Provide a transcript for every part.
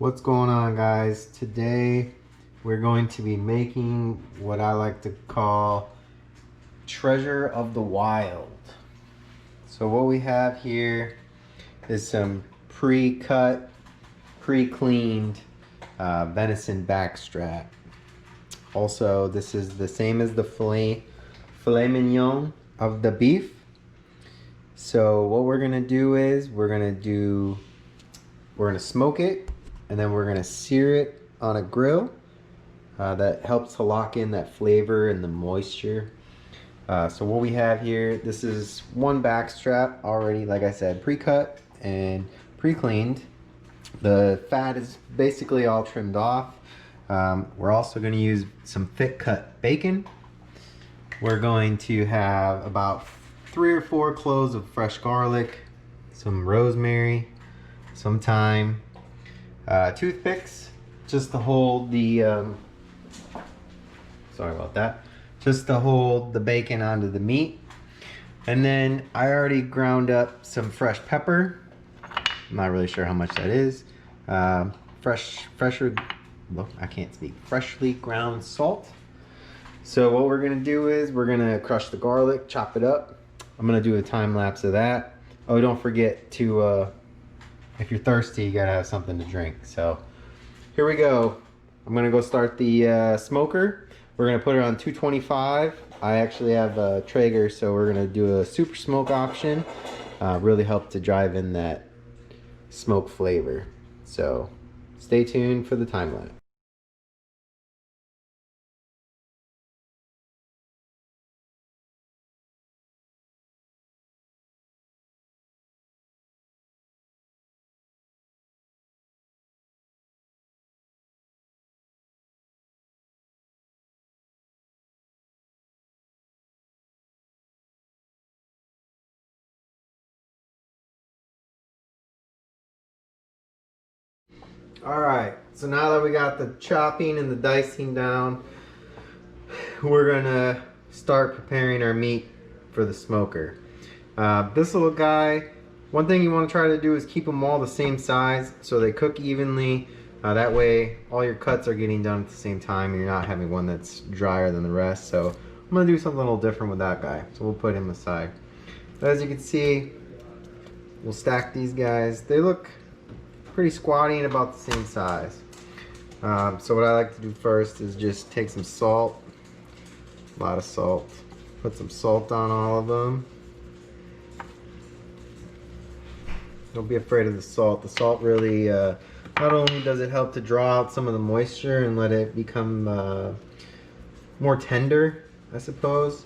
What's going on, guys? Today we're going to be making what I like to call treasure of the wild. So what we have here is some pre-cut, pre-cleaned venison backstrap. Also, this is the same as the filet mignon of the beef. So what we're gonna do is we're gonna smoke it, and then we're gonna sear it on a grill. That helps to lock in that flavor and the moisture. So what we have here, this is one back strap already, like I said, pre-cut and pre-cleaned. The fat is basically all trimmed off. We're also going to use some thick cut bacon. We're going to have about 3 or 4 cloves of fresh garlic, some rosemary, some thyme, toothpicks, just to hold the just to hold the bacon onto the meat. And then I already ground up some fresh pepper. I'm not really sure how much that is. Freshly ground salt. So what we're gonna do is we're gonna crush the garlic, chop it up. I'm gonna do a time lapse of that. Oh, don't forget to, if you're thirsty, you gotta have something to drink. So here we go. I'm gonna go start the smoker. We're gonna put it on 225. I actually have a Traeger, so we're gonna do a super smoke option. Really help to drive in that smoke flavor. So stay tuned for the time lapse. Alright, so now that we got the chopping and the dicing down, we're gonna start preparing our meat for the smoker. This little guy, one thing you want to try to do is keep them all the same size so they cook evenly. That way all your cuts are getting done at the same time and you're not having one that's drier than the rest. So I'm gonna do something a little different with that guy, so we'll put him aside. But as you can see, we'll stack these guys. They look pretty squatty and about the same size. So what I like to do first is just take some salt, a lot of salt, put some salt on all of them. Don't be afraid of the salt. The salt really, not only does it help to draw out some of the moisture and let it become more tender, I suppose,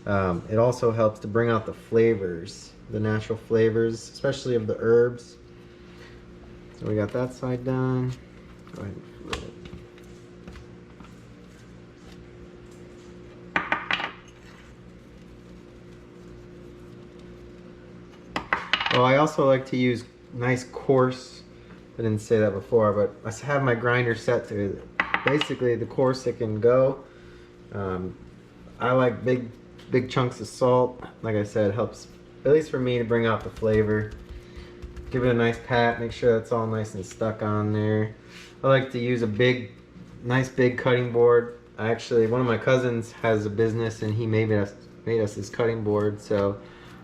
it also helps to bring out the flavors, the natural flavors, especially of the herbs. So we got that side done. Go ahead and flip it. Oh, I also like to use nice coarse, I didn't say that before, but I have my grinder set to basically the coarse it can go. I like big chunks of salt. Like I said, it helps, at least for me, to bring out the flavor. Give it a nice pat, make sure it's all nice and stuck on there. I like to use a nice big cutting board. Actually, one of my cousins has a business and he made us this cutting board, so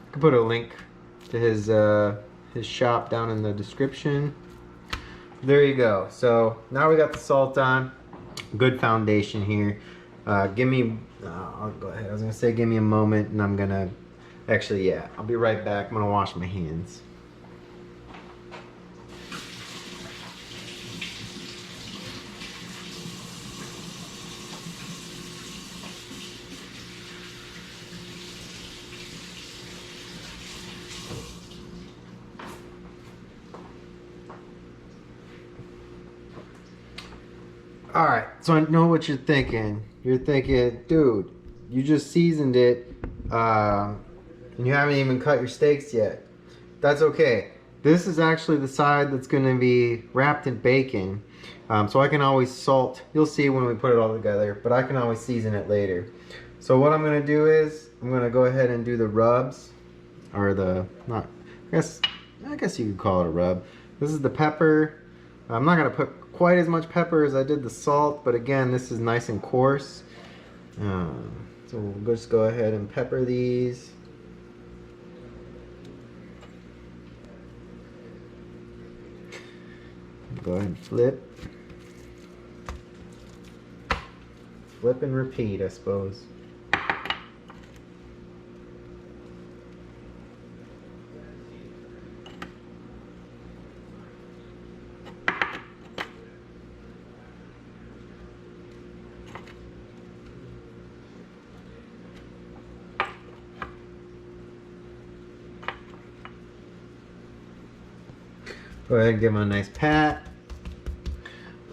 I can put a link to his shop down in the description. There you go. So now we got the salt on. Good foundation here. I'll go ahead. I was gonna say give me a moment, and I'm gonna actually, yeah, I'll be right back. I'm gonna wash my hands. Alright, so I know what you're thinking. You're thinking, dude, you just seasoned it, and you haven't even cut your steaks yet. That's okay. This is actually the side that's going to be wrapped in bacon, so I can always salt. You'll see when we put it all together, but I can always season it later. So what I'm going to do is, I'm going to go ahead and do the rubs, or I guess you could call it a rub. This is the pepper, I'm not gonna put quite as much pepper as I did the salt, but again, this is nice and coarse. So we'll just go ahead and pepper these. Go ahead and flip. Flip and repeat, I suppose. Go ahead and give them a nice pat.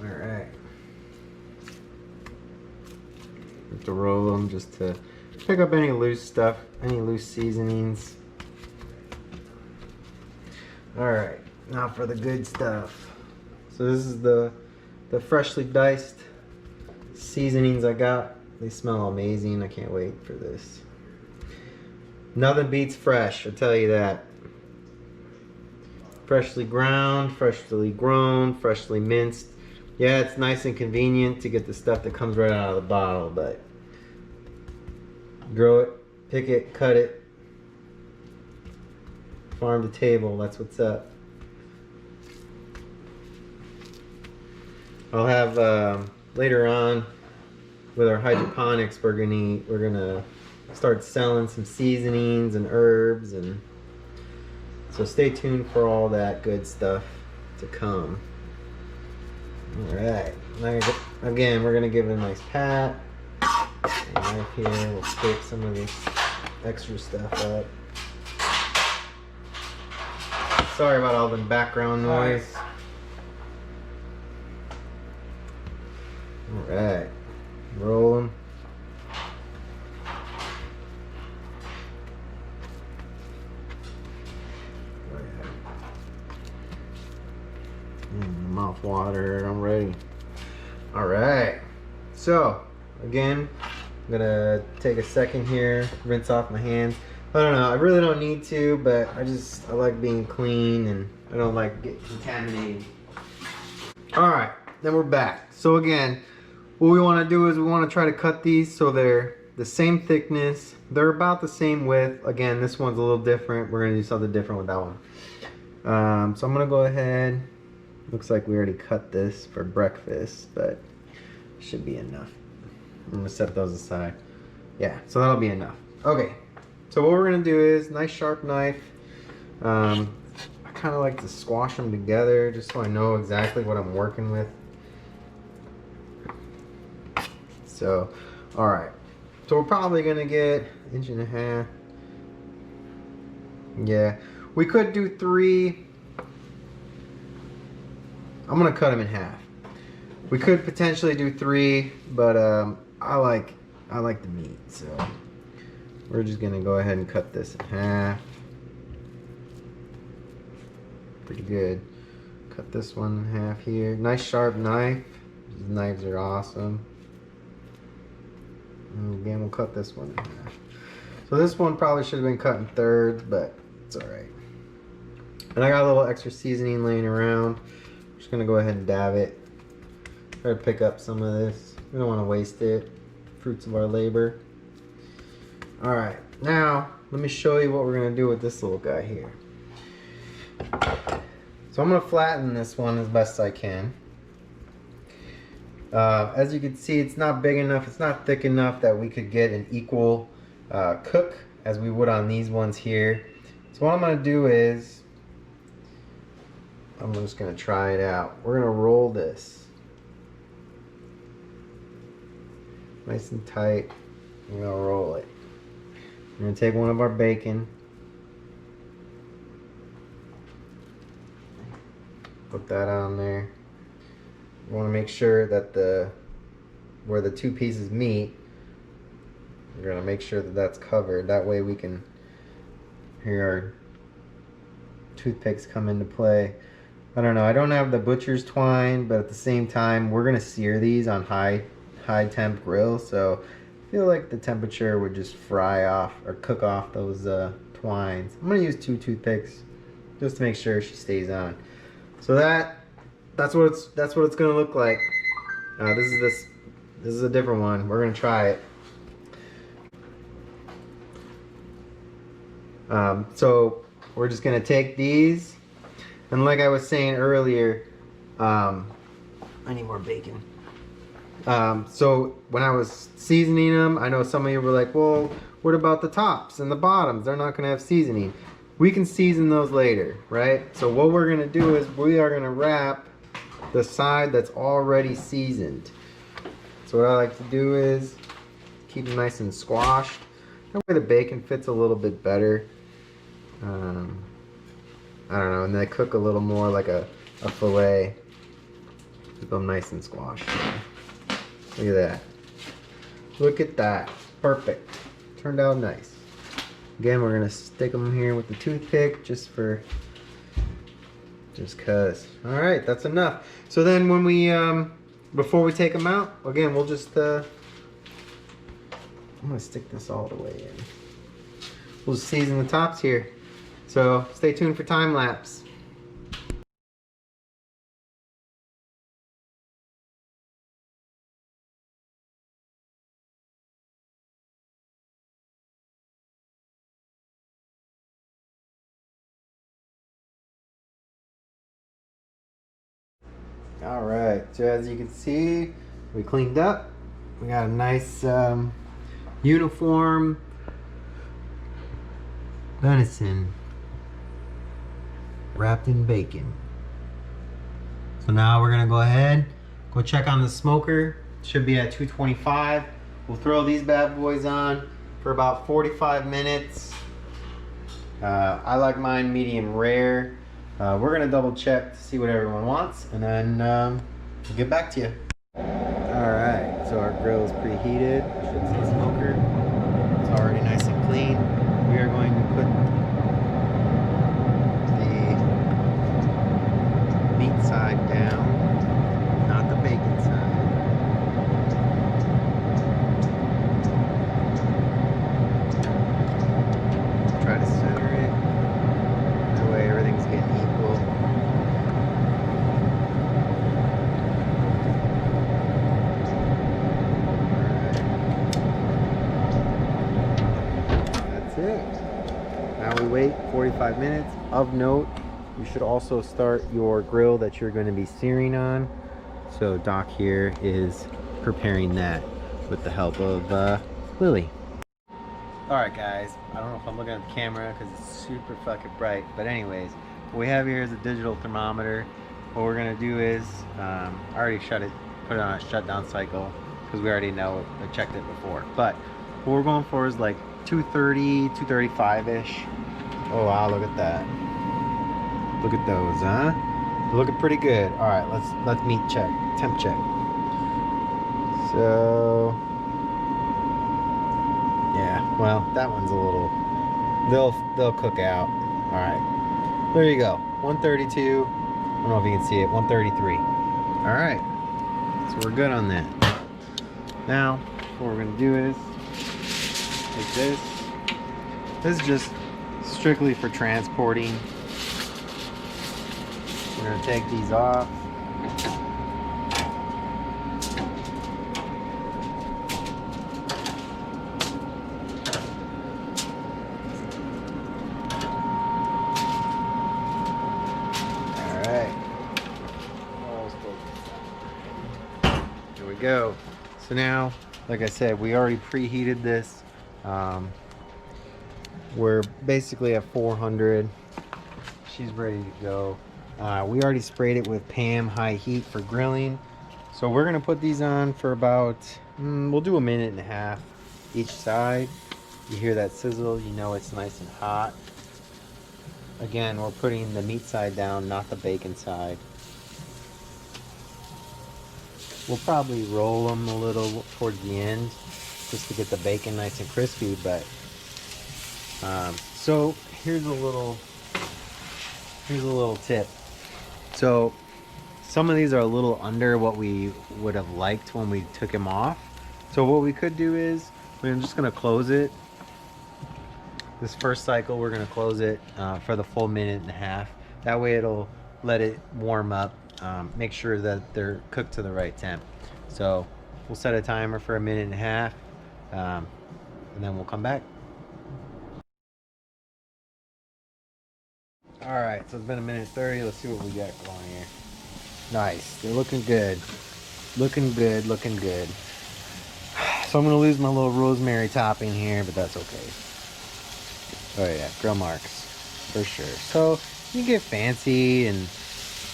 All right. Have to roll them just to pick up any loose stuff, any loose seasonings. All right, now for the good stuff. So this is the freshly diced seasonings I got. They smell amazing. I can't wait for this. Nothing beats fresh, I'll tell you that. Freshly ground, freshly grown, freshly minced. Yeah, it's nice and convenient to get the stuff that comes right out of the bottle, but grow it, pick it, cut it, farm to table, that's what's up. I'll have later on with our hydroponics, we're gonna start selling some seasonings and herbs, and so stay tuned for all that good stuff to come. All right, again, we're gonna give it a nice pat. And right here, we'll scrape some of this extra stuff up. Sorry about all the background noise. All right, roll them. Mouth water, I'm ready. All right, so again, I'm gonna take a second here, rinse off my hands. I don't know, I really don't need to, but I like being clean and I don't like getting contaminated. All right, then we're back. So again, what we want to do is we want to try to cut these so they're the same thickness, they're about the same width. Again, this one's a little different. We're gonna do something different with that one. So I'm gonna go ahead. Looks like we already cut this for breakfast, but should be enough. I'm gonna set those aside. Yeah, so that'll be enough. Okay, so what we're gonna do is nice sharp knife. I kind of like to squash them together just so I know exactly what I'm working with. So, all right. So we're probably gonna get 1.5 inches. Yeah, we could do 3. I'm gonna cut them in half. We could potentially do 3, but I like the meat, so we're just gonna go ahead and cut this in half. Pretty good. Cut this one in half here. Nice sharp knife. These knives are awesome. And again, we'll cut this one in half. So this one probably should have been cut in thirds, but it's all right. And I got a little extra seasoning laying around. Just gonna go ahead and dab it. Try to pick up some of this. We don't want to waste it. Fruits of our labor. All right, now let me show you what we're gonna do with this little guy here. So I'm gonna flatten this one as best I can. As you can see, it's not big enough, it's not thick enough that we could get an equal cook as we would on these ones here. So what I'm gonna do is, I'm just gonna try it out. We're gonna roll this nice and tight. We're gonna roll it. We're gonna take one of our bacon, put that on there. You want to make sure that where the 2 pieces meet, we're gonna make sure that that's covered. That way we can, here our toothpicks come into play. I don't know, I don't have the butcher's twine, but at the same time, we're gonna sear these on high temp grill, so I feel like the temperature would just fry off or cook off those twines. I'm gonna use 2 toothpicks just to make sure she stays on. So that that's what it's gonna look like. This is a different one. We're gonna try it. So we're just gonna take these, and like I was saying earlier, I need more bacon. So when I was seasoning them, I know some of you were like, well, what about the tops and the bottoms? They're not gonna have seasoning. We can season those later, right? So what we're gonna do is we are gonna wrap the side that's already seasoned. So what I like to do is keep them nice and squashed. That way the bacon fits a little bit better. I don't know, and they cook a little more like a fillet. Keep them nice and squashed. Look at that. Look at that. Perfect. Turned out nice. Again, we're gonna stick them here with the toothpick just cause. All right, that's enough. So then when we, before we take them out, again, we'll just, I'm gonna stick this all the way in. We'll just season the tops here. So stay tuned for time lapse. All right, so as you can see, we cleaned up. We got a nice uniform venison wrapped in bacon. So now we're gonna go ahead, go check on the smoker. Should be at 225. We'll throw these bad boys on for about 45 minutes. I like mine medium rare. We're gonna double check to see what everyone wants, and then we'll get back to you. All right, so our grill is preheated. I should say smoker. It's already nice and clean. We are going to put the meat side down, not the bacon side. Try to center it. That way everything's getting equal. That's it. Now we wait 45 minutes. Of note, you should also start your grill that you're going to be searing on. So Doc here is preparing that with the help of Lily. Alright guys, I don't know if I'm looking at the camera because it's super fucking bright, but anyways, what we have here is a digital thermometer. What we're going to do is, I already put it on a shutdown cycle because we already know, I checked it before. But what we're going for is like 230, 235-ish. Oh wow, look at that. Look at those, huh? They're looking pretty good. Alright, let's meat check, temp check. So yeah, well, that one's a little, they'll cook out. All right, there you go. 132. I don't know if you can see it. 133. All right, so we're good on that. Now, what we're gonna do is take this. This is just strictly for transporting. We're gonna take these off. Go. So now, like I said, we already preheated this. We're basically at 400. She's ready to go. We already sprayed it with PAM high heat for grilling. So we're gonna put these on for about, we'll do 1.5 minutes each side. You hear that sizzle, you know it's nice and hot. Again, we're putting the meat side down, not the bacon side. We'll probably roll them a little towards the end just to get the bacon nice and crispy, but so here's a little tip. So some of these are a little under what we would have liked when we took them off. So what we could do is we're just gonna close it. This first cycle we're gonna close it for the full 1.5 minutes. That way it'll let it warm up. Make sure that they're cooked to the right temp. So we'll set a timer for 1.5 minutes, and then we'll come back. All right, so it's been 1:30 minutes. Let's see what we got going here. Nice, they're looking good. Looking good, looking good. So I'm gonna lose my little rosemary topping here, but that's okay. Oh yeah, grill marks, for sure. So you get fancy and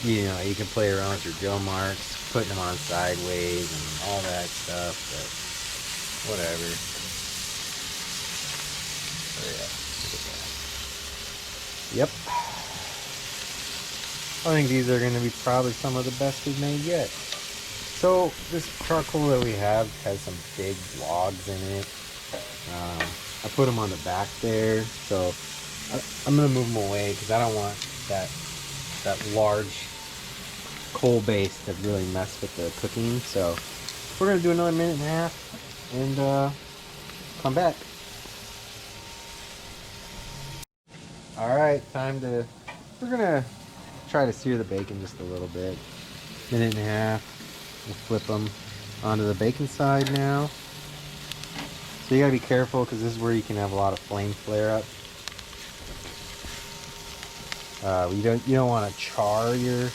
you know, you can play around with your grill marks, putting them on sideways and all that stuff, but whatever. Oh yeah, look at that. Yep. I think these are gonna be probably some of the best we've made yet. So this charcoal that we have has some big logs in it. I put them on the back there, so I'm gonna move them away because I don't want that large coal base to really mess with the cooking. So we're gonna do another 1.5 minutes and come back. All right, we're gonna try to sear the bacon just a little bit. 1.5 minutes. We'll flip them onto the bacon side now. So you gotta be careful because this is where you can have a lot of flame flare up. You don't want to char your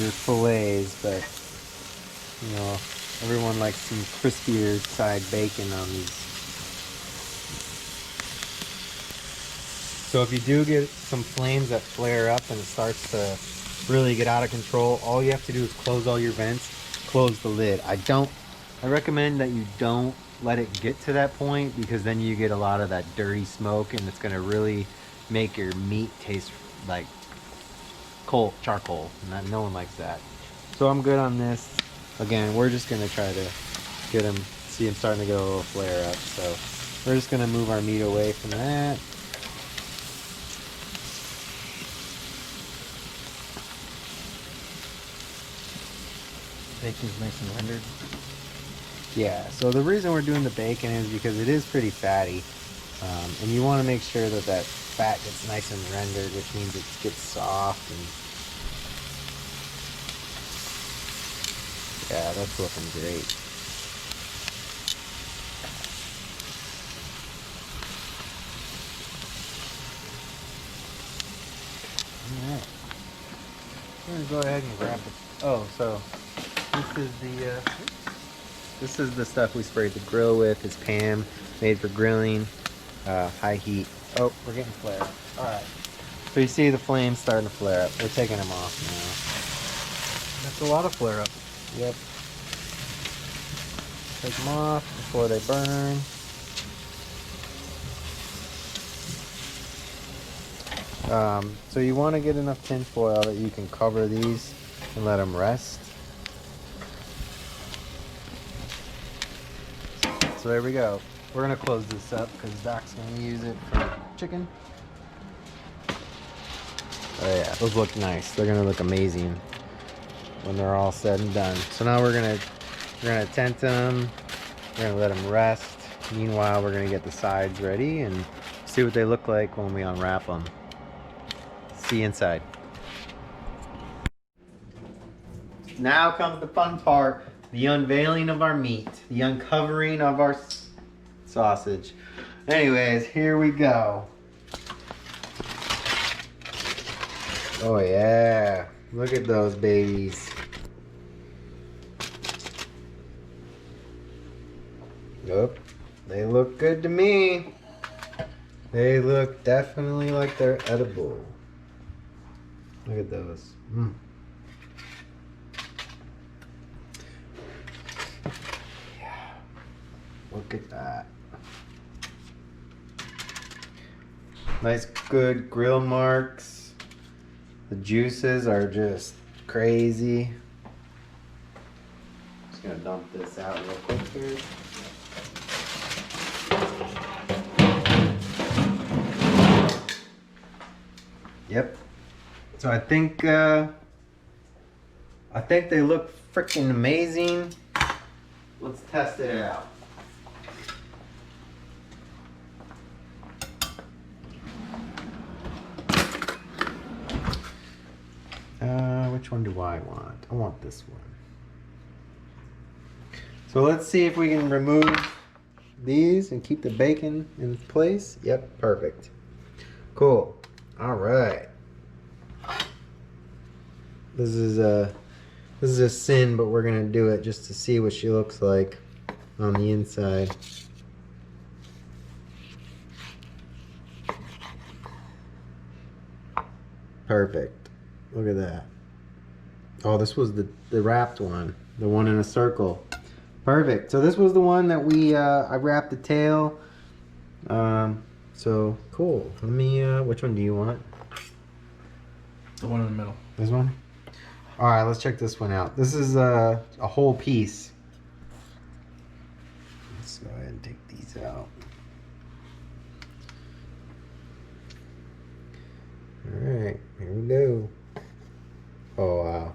fillets, but you know, everyone likes some crispier side bacon on these. So if you do get some flames that flare up and it starts to really get out of control, all you have to do is close all your vents, close the lid. I recommend that you don't let it get to that point because then you get a lot of that dirty smoke and it's going to really make your meat taste like charcoal, and no one likes that. So I'm good on this. Again, we're just going to try to get them, see them starting to get a little flare up. So we're just going to move our meat away from that. Bacon's nice and rendered. Yeah, so the reason we're doing the bacon is because it is pretty fatty, and you want to make sure that that fat gets nice and rendered, which means it gets soft. And yeah, that's looking great. All right, we're gonna go ahead and grab the. Oh, so this is the stuff we sprayed the grill with. It's Pam, made for grilling, high heat. Oh, we're getting flare. All right. So you see the flames starting to flare up. We're taking them off now. That's a lot of flare up. Yep. Take them off before they burn. So you want to get enough tin foil that you can cover these and let them rest. So there we go. We're gonna close this up because Doc's gonna use it for chicken. Oh yeah, those look nice. They're gonna look amazing when they're all said and done. So now we're gonna tent them. We're gonna let them rest. Meanwhile, we're gonna get the sides ready and see what they look like when we unwrap them. See you inside. Now comes the fun part. The unveiling of our meat, the uncovering of our sausage. Anyways, here we go. Oh yeah, look at those babies. Nope, they look good to me. They look definitely like they're edible. Look at those. Look at that. Nice good grill marks. The juices are just crazy. Just gonna dump this out real quick here. Yep. So I think they look freaking amazing. Let's test it out. which one do I want? I want this one. So let's see if we can remove these and keep the bacon in place. Yep, perfect. Cool. All right. This is a sin, but we're gonna do it just to see what she looks like on the inside. Perfect. Look at that. Oh, this was the wrapped one, the one in a circle. Perfect. So this was the one that we I wrapped the tail. So cool. Let me. Which one do you want? The one in the middle. This one. All right. Let's check this one out. This is a whole piece. Let's go ahead and take these out. All right. Here we go. Oh wow.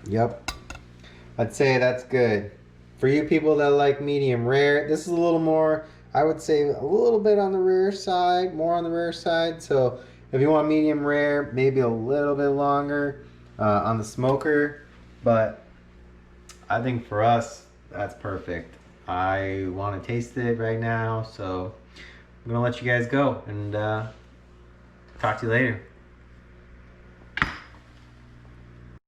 Yep. I'd say that's good. For you people that like medium rare, this is a little more, I would say a little bit on the rare side, more on the rare side. So if you want medium rare, maybe a little bit longer on the smoker. But I think for us, that's perfect. I want to taste it right now. So I'm going to let you guys go and talk to you later.